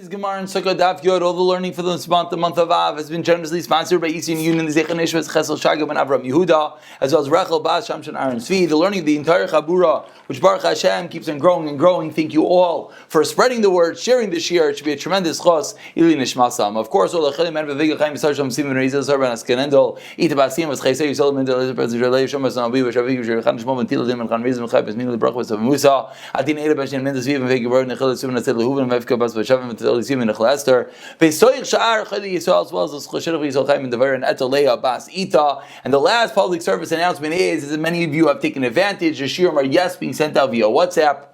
Today's Gemara in Sukkah Daf Yomi, all the learning for this month, the month of Av, has been generously sponsored by Eastern Union, the Zechon Ishmael Chesel Shagab and Avram Yehuda, as well as Rachel Bas Shamshan Aaron Svi. The learning of the entire Chabura, which Baruch Hashem keeps on growing and growing. Thank you all for spreading the word, sharing this year. It should be a tremendous chos. Ili Nishmasam. Of course, all the Chelim and Vivig Chaim Sarsham Simon Rezel Sarban Askenendol Ita Basim was Chesed Yisrael Mendel Elizabeth Israel Shomas Nabi which Avig Shechan Shmom and Tiladim and Khan Rizim Chayb Esmin Lebrachos of Musa Adin Eda Bashin Mendes Viv and Vig Word Nechel Suman Asel Lehuven Vevka Bas Vashavim and Telisim and Esther. Besoich Sha'ar Chedi Yisrael as well as the Choshev Yisrael Chaim and Devar and Etolea Bas Ita. And the last public service announcement is that many of you have taken advantage. The shiurim are yes being sent out via WhatsApp.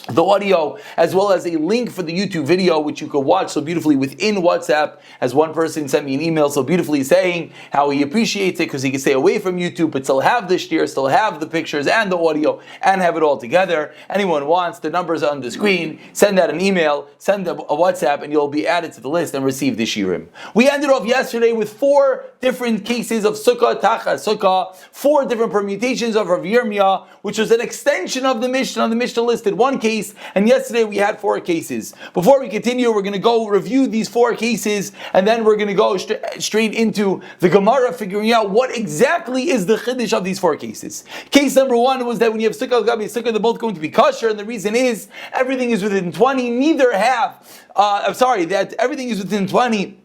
The audio, as well as a link for the YouTube video, which you could watch so beautifully within WhatsApp, as one person sent me an email so beautifully saying how he appreciates it because he can stay away from YouTube, but still have the shiur, still have the pictures and the audio, and have it all together. Anyone wants, the numbers are on the screen. Send out an email, send a WhatsApp, and you'll be added to the list and receive the shiurim. We ended off yesterday with 4 different cases of Sukkah, Tacha, Sukkah, 4 different permutations of Rav Yirmiyah, which was an extension of the Mishnah. The Mishnah listed 1 case, and yesterday we had 4 cases. Before we continue, we're going to go review these 4 cases, and then we're going to go straight into the Gemara, figuring out what exactly is the chiddush of these 4 cases. Case number 1 was that when you have Sukkah al-Gabi Sukkah, they're both going to be kosher, and the reason is everything is within 20. That everything is within 20.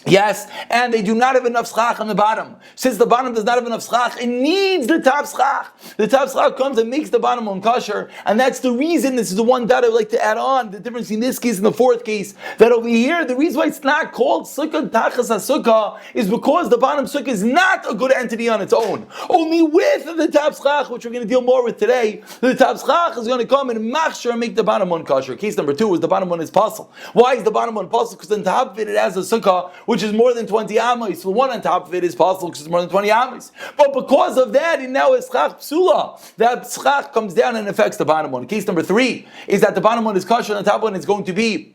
Yes, and they do not have enough schach on the bottom. Since the bottom does not have enough schach, it needs the top schach. The top schach comes and makes the bottom one kosher, and that's the reason, this is the one that I would like to add on, the difference in this case and the 4th case, that over here, the reason why it's not called Sukkah Tachas HaSukkah is because the bottom sukkah is not a good entity on its own. Only with the top schach, which we're going to deal more with today, the top schach is going to come and machshir and make the bottom one kosher. Case number 2 is the bottom one is pasul. Why is the bottom one pasul? Because on top of it, it has a sukkah, which is more than 20 amis. The one on top of it is possible because it's more than 20 amis. But because of that, it now is schach psula. That schach comes down and affects the bottom one. Case number 3 is that the bottom one is kosher and the top one is going to be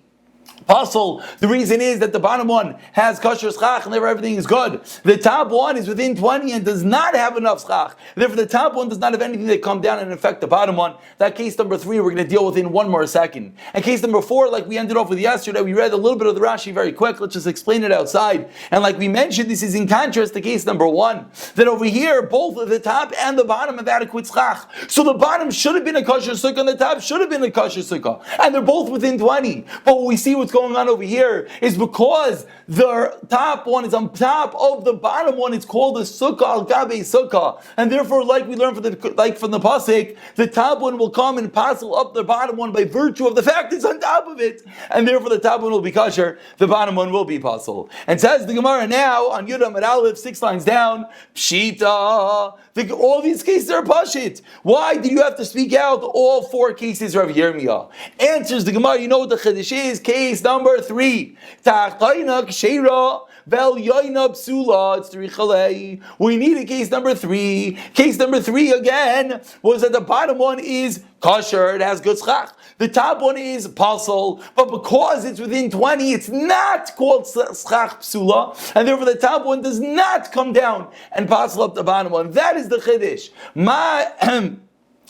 pasul. The reason is that the bottom one has kosher schach and therefore everything is good. The top one is within 20 and does not have enough schach. Therefore the top one does not have anything that come down and affect the bottom one. That case number 3 we're going to deal with in one more second. And case number 4, like we ended off with yesterday, we read a little bit of the Rashi very quick. Let's just explain it outside. And like we mentioned, this is in contrast to case number 1. That over here, both the top and the bottom have adequate schach. So the bottom should have been a kosher sukkah and the top should have been a kosher sukkah. And they're both within 20. But what we see what's going on over here is because the top one is on top of the bottom one, it's called a sukkah al-gabe sukkah, and therefore, like we learned from the pasuk, the top one will come and pasul up the bottom one by virtue of the fact it's on top of it, and therefore the top one will be kosher, the bottom one will be pasul. And says the Gemara now on Yudam and Aleph, 6 lines down, pshita. All these cases are pashit. Why did you have to speak out all 4 cases of Yirmiyah? Answers the Gemara, you know what the chiddush is. Case number 3. Tachtaina kshera vel yoina psula. It's 3 chalei. We need a case number 3. Case number 3 again was that the bottom one is kosher, it has good schach. The top one is pasul, but because it's within 20, it's not called schach psula, and therefore the top one does not come down and pasul up the bottom one. That is the chiddush.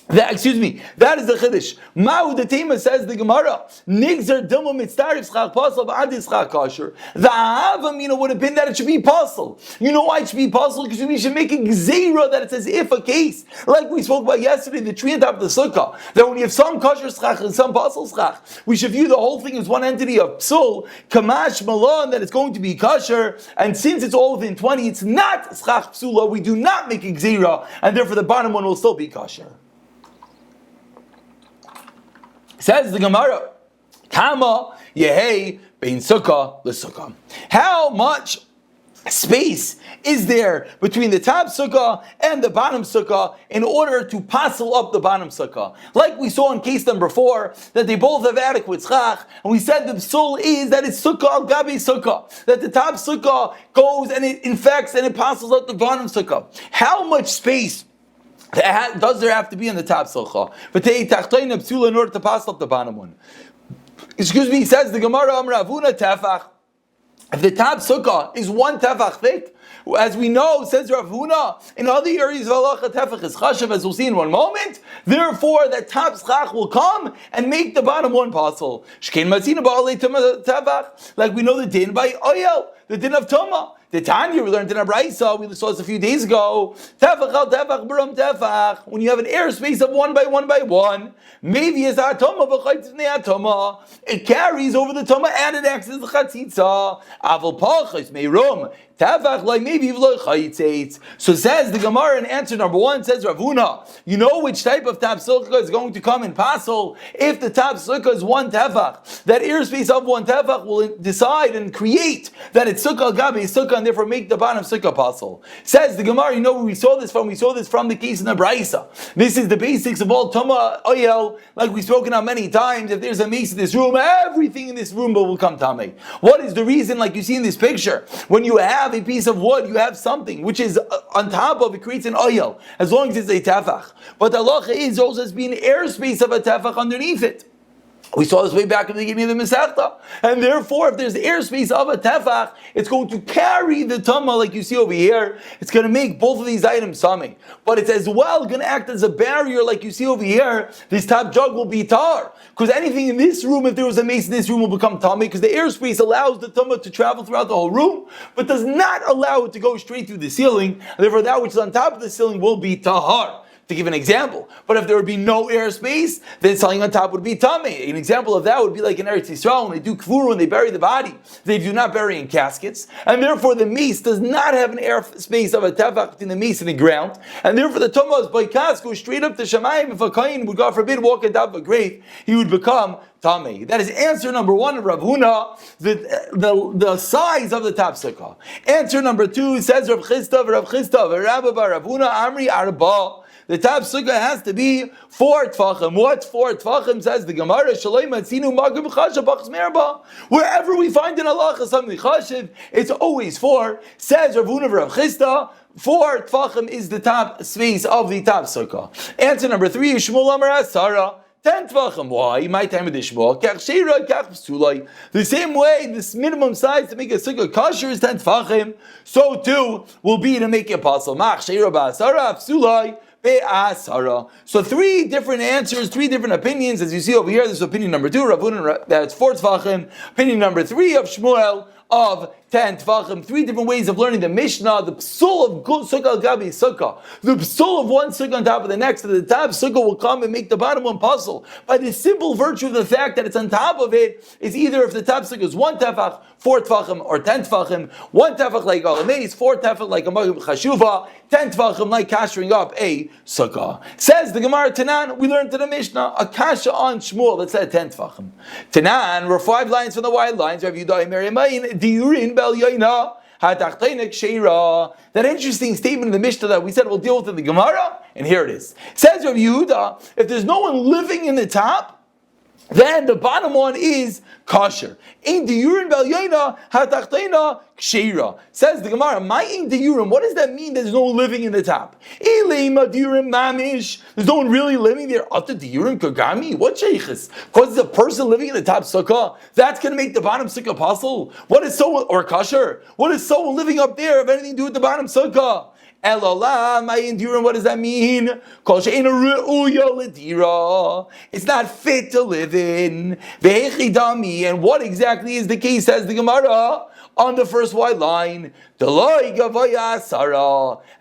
That is the chiddush. Ma'u the Tema says the Gemara. Nigzer dilma mitzarif schach pasul ba'adis schach kosher. The Havamina would have been that it should be pasul. You know why it should be pasul? Because we should make a gzeira that it's as if a case, like we spoke about yesterday, the tree on top of the sukkah, that when you have some kosher schach and some pasul schach, we should view the whole thing as one entity of psul, kamash malon, that it's going to be kosher, and since it's all within 20, it's not schach psula, we do not make a gzeira, and therefore the bottom one will still be kosher. Says the Gemara, Kama Yehei Bein Sukkah LeSukkah. How much space is there between the top sukkah and the bottom sukkah in order to pasul up the bottom sukkah? Like we saw in case number 4, that they both have adequate schach, and we said the psul is that it's sukkah al-gabe sukkah, that the top sukkah goes and it infects and it passes up the bottom sukkah. How much space does there have to be in the top sukkah? But in order to pass up the bottom one. Says the Gemara Amravuna tefach. If the top sukkah is 1 tefach thick, As we know, says Rav Huna, in other areas of halacha, tefach is chashav, as we'll see in one moment. Therefore, that top schach will come and make the bottom one possible. Like we know the din by oil, the din of Toma. The Tanya we learned in Abraisa, we saw this a few days ago. Tefach al tefach b'ram tefach. When you have an airspace of one by one, maybe it's atoma v'chaytz atoma. It carries over the toma and it acts as the chatzitza. Aval pachos meirum. Tefach like maybe v'chaytz. So says the Gemara in answer number 1, says Rav Huna, you know which type of tap sukkah is going to come in pasol? If the tap sukkah is one tefach, that airspace of one tefach will decide and create that it's sukkah gabi sukkah, and therefore make the bottom sukkah possible. Says the Gemara, you know where we saw this from? We saw this from the case in the Braisa. This is the basics of all Tama Oyel, like we've spoken on many times. If there's a mace in this room, everything in this room will become Tameh. What is the reason? Like you see in this picture, when you have a piece of wood, you have something which is on top of it, creates an Oyel, as long as it's a tefach. But the halacha is also as being airspace of a tefach underneath it. We saw this way back in the beginning of the Masechta. And therefore, if there's airspace of a tefach, it's going to carry the tama like you see over here. It's going to make both of these items something. But it's as well going to act as a barrier like you see over here. This top jug will be tar. Because anything in this room, if there was a mace in this room, will become tama. Because the airspace allows the tama to travel throughout the whole room, but does not allow it to go straight through the ceiling. And therefore, that which is on top of the ceiling will be tahar. To give an example, but if there would be no airspace, then something on top would be tamei. An example of that would be like in Eretz Yisrael when they do kvura, when they bury the body, they do not bury in caskets, and therefore the mace does not have an airspace of a tefach between the mace and the ground, and therefore the tumah by kas goes straight up to Shemayim. If a kohen would, God forbid, walk on top of a grave, he would become tamei. That is answer number 1 of Rav Huna, the size of the top sukkah. Answer number 2 says Rav Chisda, Rabba bar Rav Huna, Amri Arba. The top sukkah has to be 4 tfachim. What's 4 tfachim? Says the Gemara. Wherever we find in halacha something chashiv, it's always 4. Says Rav Huna Rav Chisda, 4 tfachim is the top space of the top sukkah. Answer number 3 is Shmuel Amar Asara. 10 tvachim. Why? My time with Ishmael. The same way, this minimum size to make a sukkah kosher is 10 tvachim. So too will be to make it possible. So 3 different answers, 3 different opinions, as you see over here. This is opinion number 2, Rav Huna, that's 4 tvachim. Opinion number 3 of Shmuel of 10 tvachim. 3 different ways of learning the Mishnah. The psul of sukkah al-gabi sukkah. The psul of one sukkah on top of the next. The top sukkah will come and make the bottom one puzzle. By the simple virtue of the fact that it's on top of it, is either if the top sukkah is 1 tefach, 4 tvachim, or 10 tvachim. 1 tefach like alameis, 4 tefach like a magib chashuva, 10 tvachim like kashering up a sukkah. Says the Gemara Tanan, we learned to the Mishnah, a kasha on Shmuel that said 10 tvachim. Tanan, we're 5 lines from the wide lines. Rav Yudai Merimayin, diurin bel yoina. That interesting statement in the Mishnah that we said we'll deal with in the Gemara, and here it is. It says Rav Yehuda, if there's no one living in the top, then the bottom one is kosher. In the urin bel yoina hatachtaina kshira. Says the Gemara, my in the urin, what does that mean? There's no one living in the top. Elema diurim mamish. There's no one really living there. After the urin kagami, what sheikhs? Because there's a person living in the top sukkah. That's going to make the bottom sukkah possible. What is someone or kosher? What is someone living up there have anything to do with the bottom sukkah? Elola, my enduring, what does that mean? It's not fit to live in. And what exactly is the case, says the Gemara, on the first wide line? And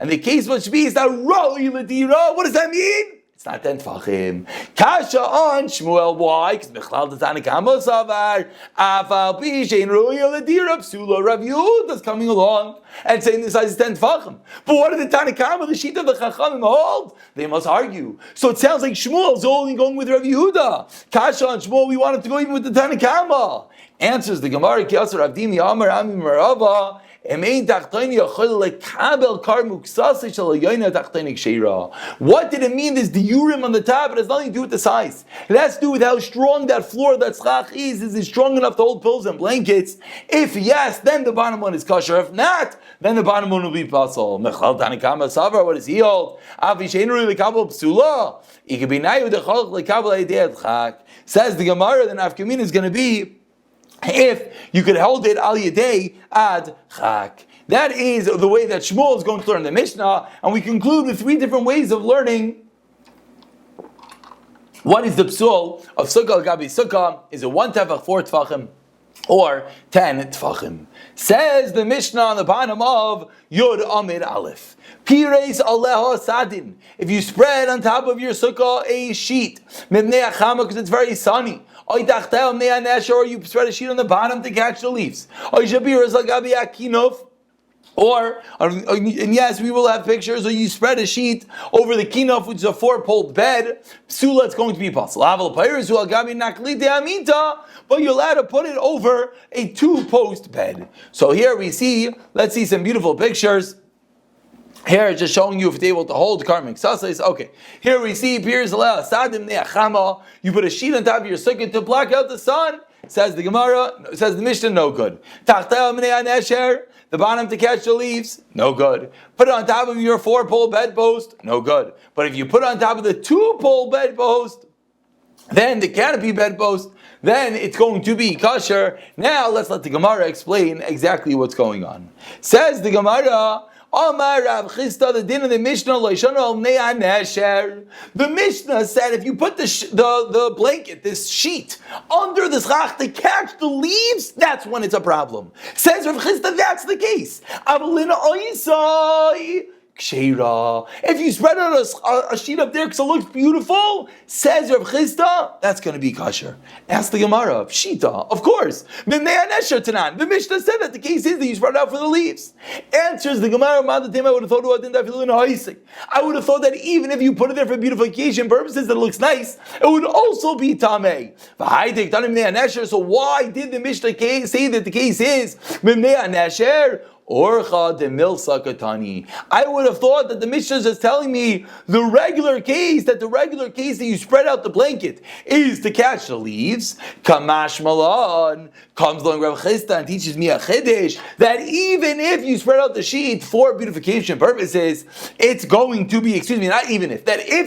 the case must be, is that what does that mean? It's not 10 tfachim. Kasha on Shmuel. Why? Because Mechlal Tzanik Amos Avar Aval Bishain Royal Adira Psula Rav Yehuda's coming along and saying the size is 10 tfachim. But what did the Tanakama, the sheet of the Chachamim, hold? They must argue. So it sounds like Shmuel's only going with Rav Yehuda. Kasha on Shmuel, we wanted to go even with the Tanakama. Answers the Gemara Kiasar Avdimi Amar Ami Marava. What did it mean? There's the urim on the top. It has nothing to do with the size. It has to do with how strong that floor, that schach is. Is it strong enough to hold pillows and blankets? If yes, then the bottom one is kosher. If not, then the bottom one will be pasul. What does he hold? Says the Gemara, the nafkamin is going to be if you could hold it al yedei ad chak. That is the way that Shmuel is going to learn the Mishnah, and we conclude with 3 different ways of learning. What is the psul of Sukkah al-Gabi Sukkah? Is it 1 tefach, 4 tefachim, or 10 tefachim? Says the Mishnah on the bottom of Yud Amid Aleph. Pires aleha sadin. If you spread on top of your sukkah a sheet, because it's very sunny, or you spread a sheet on the bottom to catch the leaves, and yes, we will have pictures, or you spread a sheet over the kinuf, which is a 4-pole bed, psula, it's going to be possible. But you're allowed to put it over a 2-post bed. So here we see, let's see some beautiful pictures. Here, just showing you if it's able to hold Concise. Okay, here we see, you put a sheet on top of your sukkah to block out the sun. Says the Gemara, says the Mishnah, no good. The bottom to catch the leaves, no good. Put it on top of your 4-pole bedpost, no good. But if you put it on top of the 2-pole bedpost, then the canopy bedpost, then it's going to be kosher. Now let's let the Gemara explain exactly what's going on. Says the Gemara, Amar Rav Chisda, the din of the Mishnah, the Mishnah said if you put the blanket, this sheet, under the schach to catch the leaves, that's when it's a problem. Says Rav Chisda, that's the case. If you spread out a sheet up there because it looks beautiful, says Rav Chisda, that's going to be kosher. Ask the Gemara, Pshita, of course. The Mishnah said that the case is that you spread it out for the leaves. Answers the Gemara, I would have thought that even if you put it there for beautification purposes, that it looks nice, it would also be tamei. So why did the Mishnah say that the case is Orcha de milsa katani? I would have thought that the Mishnah is just telling me the regular case that you spread out the blanket is to catch the leaves. Kamash malan comes along Rav Chisda and teaches me a chiddush that even if you spread out the sheet for beautification purposes, it's going to be, if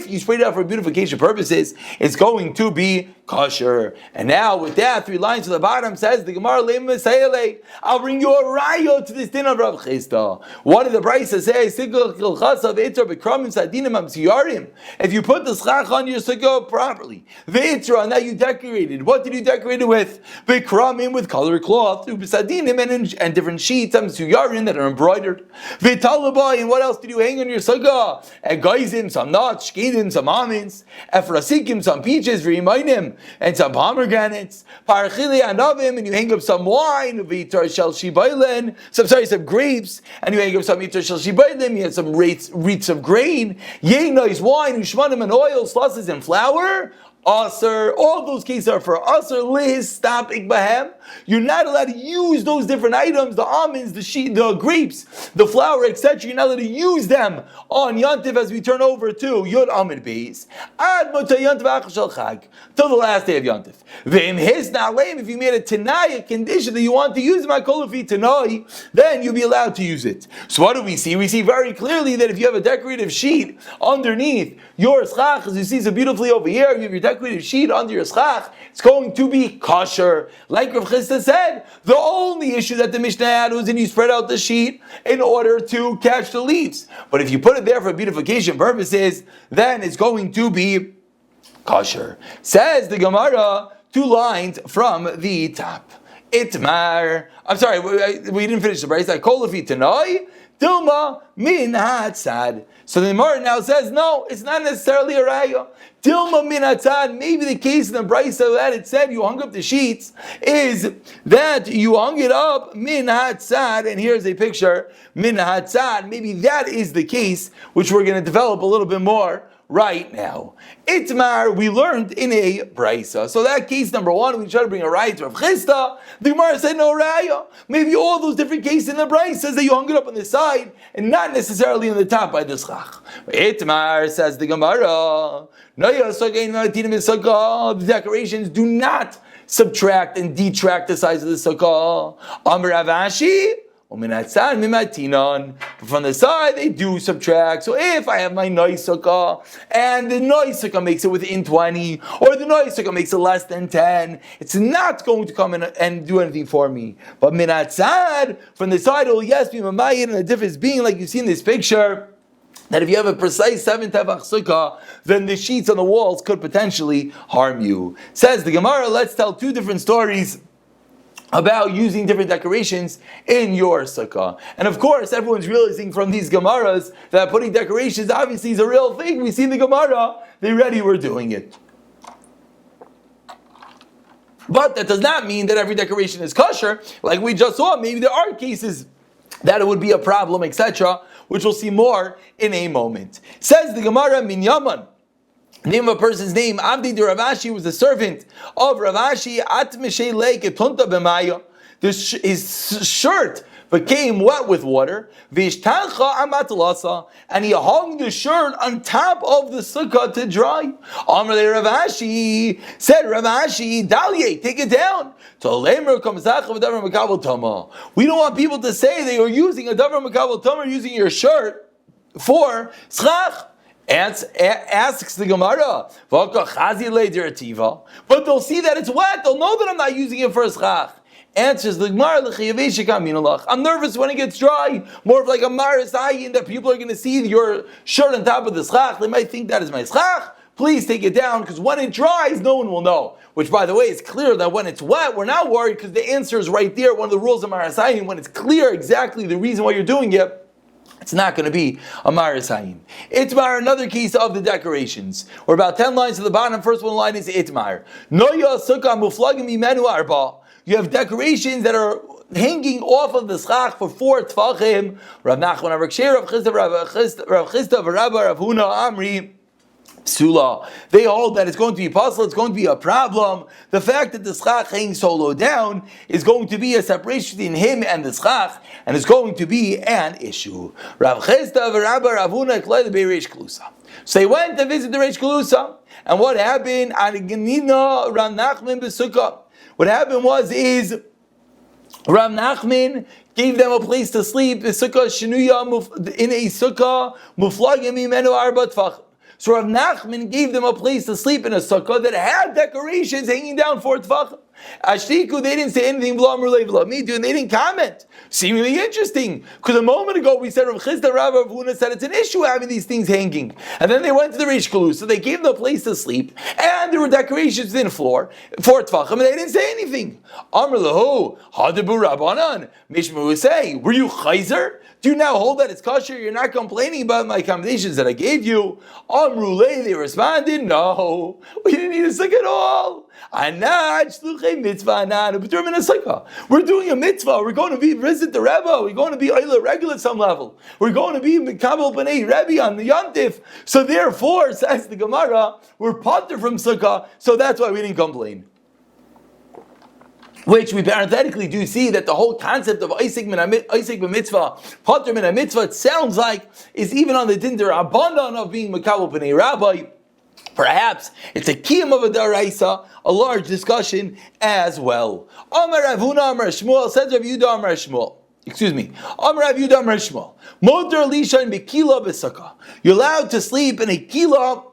you spread it out for beautification purposes, it's going to be kosher. And now with that, 3 lines to the bottom says the Gemara, I'll bring you a rayo to this din of Rav Chisda. What did the Brisa say? If you put the schach on your sukkah properly, and now you decorated. What did you decorate it with? Bikramim, with colored cloth, and different sheets, that are embroidered. And what else did you hang on your sukkah? Geizim, some nuts, shkedim, some almonds, efrasikim, some peaches, and some pomegranates, parachili anavim, and you hang up some wine, some grapes, and you hang up some itar shel shibailim, you have some wreaths of grain, yenois, wine, ushmanim, and oil, slusses, and flour. Aser, all those cases are for aser liz stop ikbahem. You're not allowed to use those different items, the almonds, the grapes, the flour, etc. You're not allowed to use them on Yantiv as we turn over to Yud Amid Beis ad motay Yantiv achal chag till the last day of Yantiv. V'im his na'aleim, if you made a tenai, a condition that you want to use my kolafi tenai, then you'll be allowed to use it. So what do we see? We see very clearly that if you have a decorative sheet underneath your schach, as you see so beautifully over here, you have your decorative sheet under your schach, it's going to be kosher. Like Rav Chisda said, the only issue that the Mishnah had was when you spread out the sheet in order to catch the leaves. But if you put it there for beautification purposes, then it's going to be kosher. Says the Gemara, 2 lines from the top. Itmar. I'm sorry, we didn't finish the brace. I call it tanoi. Dilma min hatzad. So the Gemara now says, no, it's not necessarily a raya. Dilma min hatzad. Maybe the case in the brisa that it said you hung up the sheets is that you hung it up min hatzad. And here's a picture min hatzad. Maybe that is the case, which we're going to develop a little bit more right now. Itmar, we learned in a brisa. So that case number 1, we try to bring a raya to Rav Chisda. The Gemara said no raya. Maybe all those different cases in the brisa says that you hung it up on the side and not necessarily on the top by the schach. Itmar, says the Gemara, the decorations do not subtract and detract the size of the sukkah. Amar Rav Ashi, But from the side, they do subtract. So if I have my nice sukkah, and the nice sukkah makes it within 20, or the nice sukkah makes it less than 10, it's not going to come in and do anything for me. But minatzad, from the side, it will yes be mamayit, and the difference being, like you see in this picture, that if you have a precise 7 tefach sukkah, then the sheets on the walls could potentially harm you. Says the Gemara, let's tell two different stories about using different decorations in your sukkah. And of course, everyone's realizing from these Gemaras that putting decorations obviously is a real thing. We see in the Gemara, they already were doing it. But that does not mean that every decoration is kosher. Like we just saw, maybe there are cases that it would be a problem, etc., which we'll see more in a moment. Says the Gemara, Min Yaman, name of a person's name, Avdi de Ravashi was the servant of Ravashi, At Mishei Lake Etunta B'maya. His shirt became wet with water, Vishtancha Amatlasa, and he hung the shirt on top of the sukkah to dry. Amr le Ravashi, said Ravashi, Dalye, take it down. We don't want people to say they are using a davar makabel tamar, using your shirt for schach. Asks the Gemara, but they'll see that it's wet. They'll know that I'm not using it for a schach. Answers the Gemara, I'm nervous when it gets dry. More of like a maris ayin, that people are going to see your shirt on top of the schach. They might think that is my schach. Please take it down, because when it dries, no one will know. Which, by the way, is clear that when it's wet, we're not worried, because the answer is right there. One of the rules of maris ayin, when it's clear exactly the reason why you're doing it, it's not going to be a maris hayim. Itmar, another case of the decorations. We're about 10 lines to the bottom. First one line is Itmar. Noya sukkah muflagim imenu arba. You have decorations that are hanging off of the schach for 4 tfachim. Rav Nachman, Rav Ksher, Rav Chisda, Rav Huna, Amri, Sula. They hold that it's going to be possible, it's going to be a problem. The fact that the schach hangs so low down is going to be a separation between him and the schach, and it's going to be an issue. Rav Chisda, Rav Huna, Klei the Reish Klusa. So they went to visit the Reish Klusa, and what happened? Anigina Rav Nachman b'Sukkah. What happened is Rav Nachman gave them a place to sleep. In a sukkah, muflagim imenu arba tfach. So Rav Nachman gave them a place to sleep in a sukkah that had decorations hanging down 4 tfach. Ashtiku, they didn't say anything. Me too, and they didn't comment. Seemingly interesting, because a moment ago we said Rav Chisda, Rav Huna said it's an issue having these things hanging, and then they went to the Reish Kalu, so they gave them a place to sleep, and there were decorations in the floor, 4 tfachim, and they didn't say anything. Amr lehu, hadabu rabbanan, Mishmu say, were you chayzer? Do you now hold that it's kosher? You're not complaining about my accommodations that I gave you? Amru le, they responded, no, we didn't need a sukkah at all. We're doing a mitzvah. We're going to visit the Rebbe. We're going to be regular at some level. We're going to be Mikabel B'nai Rebbe on the Yontif. So therefore, says the Gemara, we're potter from sukkah, so that's why we didn't complain. Which we parenthetically do see that the whole concept of Isaac b'mitzvah, Potter min mitzvah, it sounds like is even on the Dinder Abandan of being Makabel B'nai Rabbi. Perhaps it's a kiyum of a daraisa, a large discussion as well. Amar Rav Huna Amar Shmuel, says Rav Yehuda Amar Shmuel. Amar Rav Yehuda Amar Shmuel. Motor lisha in bekila b'sukkah. You're allowed to sleep in a kila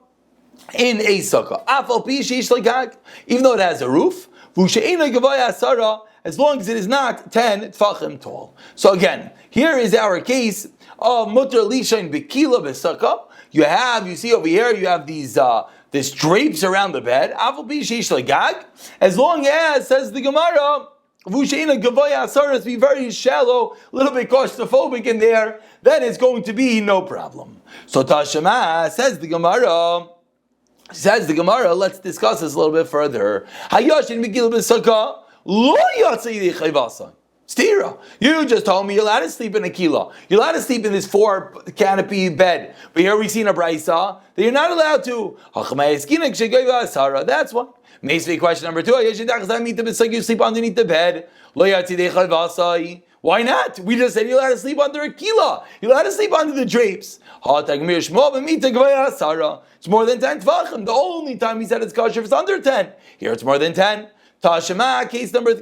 in a sukkah. Afal pi sheish l'gag, even though it has a roof. V'she'ena gavaya asara, as long as it is not 10 tfachim tall. So again, here is our case of motor lisha in bekila b'sukkah. You see over here, you have these drapes around the bed. As long as, says the Gemara, be very shallow, a little bit claustrophobic in there, then it's going to be no problem. So Tashema, says the Gemara, let's discuss this a little bit further. Stira, you just told me you're allowed to sleep in a kila. You're allowed to sleep in this 4 canopy bed. But here we see in a brisa that you're not allowed to. That's one. Maybe question number 2. You sleep underneath the bed. Why not? We just said you're allowed to sleep under a kila. You're allowed to sleep under the drapes. It's more than 10 tvachim. The only time he said it's kosher is under 10. Here it's more than 10. Tashema,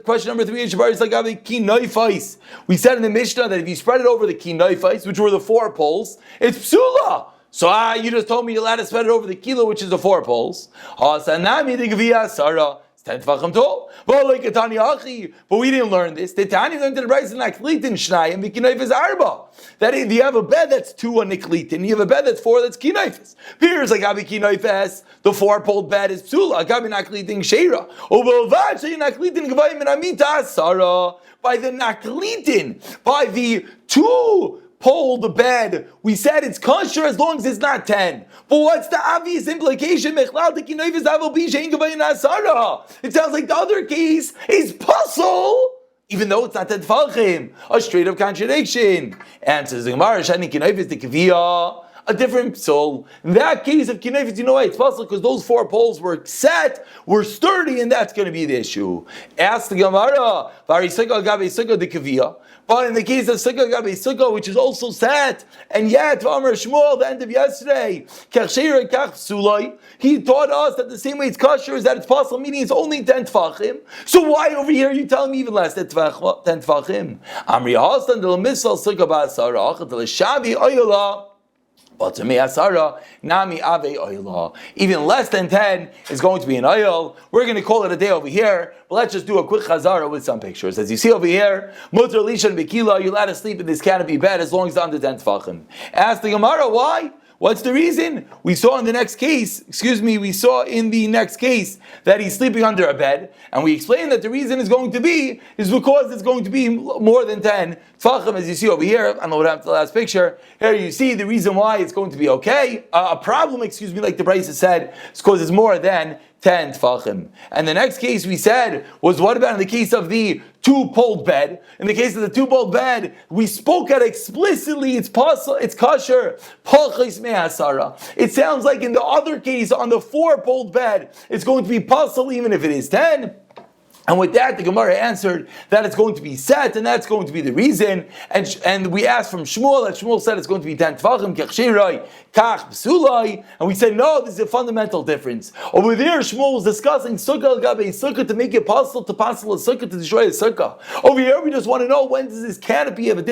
question number 3 is like ki noifais. We said in the Mishnah that if you spread it over the ki noifais, which were the 4 poles, it's psula. So you just told me you're allowed to spread it over the kilo, which is the 4 poles. Hasanami the gviya sara. 10 tefachim tall. But we didn't learn this. The Tani learned in the Brayz naklitin shnayim v'kinoifes arba. That if you have a bed that's 2 on niklitin, you have a bed that's 4 that's kinoifes. Here's like abi kinoifes. The 4-poled bed is psula. Gabi naklitin sheira. Uvelvad sheyi naklitin gvayim and amita sara. By the naklitin, by the 2-poled bed, we said it's kosher as long as it's not 10. But what's the obvious implication? It sounds like the other case is puzzle, even though it's not 10 tefachim. A straight up contradiction. Answers the Gemara, Shani Kinayv is the Kaviyah. A different soul. In that case of Kinayv, you know why it's possible? Because those 4 poles were set, were sturdy, and that's going to be the issue. Ask the Gemara, but in the case of Succah Gabi Succah, which is also set, and yet Amar Shmuel, the end of yesterday, he taught us that the same way it's kosher is that it's possible, meaning it's only 10 tefachim. So why over here are you telling me even less than 10 tefachim? Amri Hassan del Misal Succah Ba'asara Achat del Shabi Oyala. But to me, Asara, Nami Ave Oyla. Even less than 10 is going to be an oil. We're going to call it a day over here, but let's just do a quick chazara with some pictures. As you see over here, Mutter Lishan Bekila, you're allowed to sleep in this canopy bed as long as it's under 10 tefachim. Ask the Gemara, why? What's the reason? We saw in the next case that he's sleeping under a bed, and we explained that the reason is going to be because it's going to be more than 10 tefachim, as you see over here. I don't know what happened to the last picture. Here you see the reason why it's going to be okay. A problem, like the Brayz said, is because it's more than 10 tefachim. And the next case we said was, what about in the case of the 2-poled bed? In the case of the 2-poled bed, we spoke out explicitly, it's possible, it's kosher. It sounds like in the other case, on the 4-poled bed, it's going to be possible even if it is 10. And with that, the Gemara answered that it's going to be set, and that's going to be the reason. And we asked from Shmuel, that Shmuel said it's going to be 10 tefachim, kach shiroi, kach psulai. And we said, no, this is a fundamental difference. Over there, Shmuel was discussing Succah gabe Succah to make it possible a Succah to destroy a Succah. Over here, we just want to know, when does this canopy have a difference?